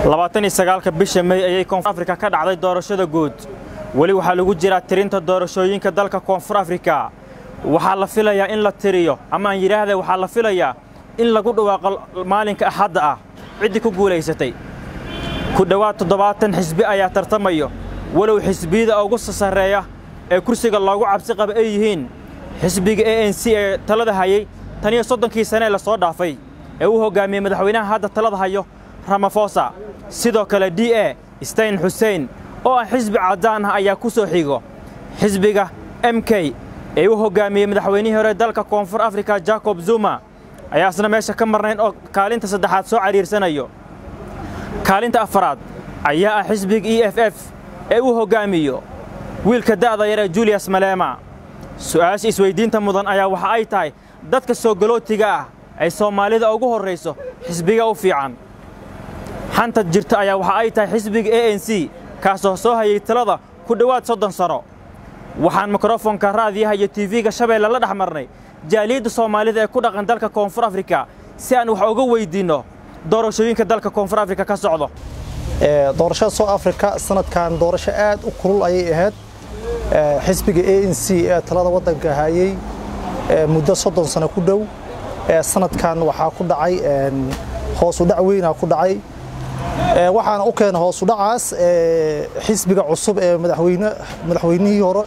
29 bisha May ayay Koonfur Afrika ka dhacday doorashada guud wali waxa lagu jiraa tirinta doorashooyinka dalka Koonfur Afrika waxa la filayaa in la tiriyo ama aan yiraahdo waxa la filayaa in lagu dhawaaqo maalinka Axadda ah cid ku guuleysatay ku dhawaad 70 xisbi ayaa tartamayo walow xisbiyada ugu sasareeya ee kursiga loogu cabsi qaba ay yihiin xisbiga ANC ee talada hayay tan iyo 30 sano la soo dhaafay ee uu hogaamiyay madaxweynaha hadda talada hayo Ramaphosa sidoo kale DA Stein Hussein oo xisbi cadaan ah ayaa ku soo xigo xisbiga MK ee uu hogaamiyay madaxweynihii hore dalka Koonfur Afrika Jacob Zuma ayaa isna meesha ka marnayn oo kaalinta saddexaad soo cariirsanayo kaalinta afraad ayaa xisbiga EFF ee uu hogaamiyo wiilka da'da yar Julius Malema su'aasha isweydiinta mudan ayaa waxa ay tahay dadka soo galootiga ah ay Soomaalida ugu horeyso xisbiga u fiican xanta jirta ayaa waxa ay tahay xisbiga ANC kaasoo soo hayay talada ku dhawaad 30 sano waxaan mikrofoonka raadiyaha iyo TV-ga Shabeelle la dhaxmarnay jaaliyada Soomaalida ee ku dhaqan dalka Koonfur Afrika si aan wax uga weydiino doorashooyinka dalka Koonfur Afrika ka socdo doorashada South Africa sanadkan doorasho aad u kulul ayay ahayd xisbiga ANC ee talada wadanka hayay muddo 30 sano ku dhow sanadkan waxa ku dhacay hoos u dhac weyn ku dhacay waxaan u keenay hoos u dhacaas xisbiga cusub ee madaxweynihii hore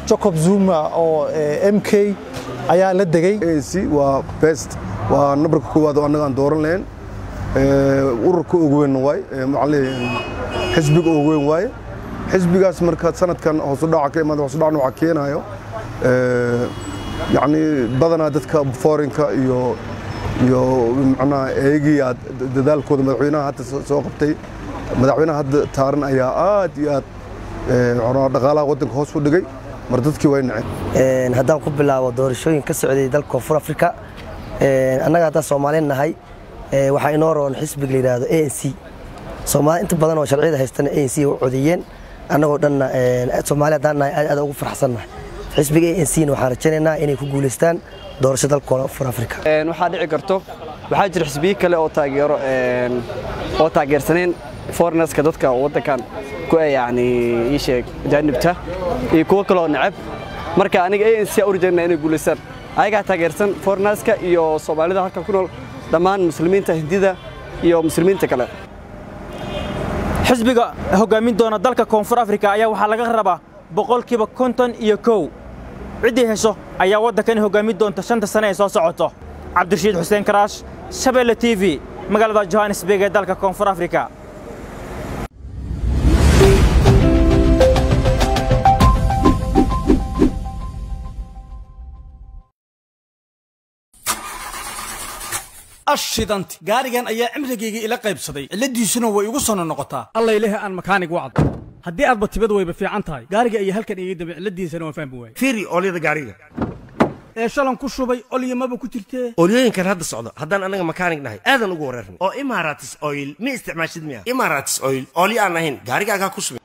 Jacob Zuma oo MK ayaa la degay ANC waa best waa nabarka koowaad oo anaga aan dooran leen ururka ugu weyn way macallin xisbiga ugu weyn way xisbigaas marka sanadkan hoos u dhaca ka imaado hoos u dhacna waxa keenayo يعني بدنا دتك فورينكا iyo macna eegiya dadaalkooda madaxweynaha hadda soo qabtay madaxweynaha hadda taaran ayaa aad iyo aad dhaqaalaha wadanka hoos u dhigay mar dadkii way naceen haddaan ku bilaabo doorashooyin ka socday dalka Koonfur Afrika annaga hadda Soomaaliyeed nahay waxa inoo roon xisbiga la yiraahdo ANC Soomaali inta badan oo sharciyada haystaan ANC u codiyeen annagoo dhan Soomaaliyeed nahay aad ugu faraxsanahay xisbiga ANC waxaan rajaynaynaa inay ku guuleystaan doorashada dalka Koonfur Afrika waxa dhici karto waxa jira xisbiye kale oo taageersaneen foreigners-ka dadka wadankan ku yaani ii sheeg janibta iyo kuwa kale oo nacab marka aniga ANC u rajaynaa inay guuleystaan ayaga taageersan foreigners-ka iyo Soomaalida halka ku nool dhamaan muslimiinta Hindida iyo muslimiinta kale xisbiga hogaamin doona dalka Koonfur Afrika ayaa waxa laga rabaa boqolkiiba 51 cidii hesho ayaa wadankan hogaamin doonta 5 sano ee soo socoto Cabdirashiid Xuseen Karaash Shabeelle TV magaalada Johannesburg ee dalka Koonfur Afrika ashidanti gaarigan ayaa cimrigeyga ila qaybsaday ciladiisuna way igu soo noqotaa alla ilaahay aan makaanig wacd haddii aad batibad wayba fiican tahay gaariga ayaa halkan iga dambe ciladiisana waan fahmi waayay fiiri ooliyada gaariga ee shalan ku shubay oliyamaba ku jirtee ooliyooyinkan hadda socdo haddaan anaga makaanig nahay aadan ugu wareerna oo Emirates Oil ma isticmaashid miya Emirates Oil ooli aan ahayn gaarigaaga ku shubin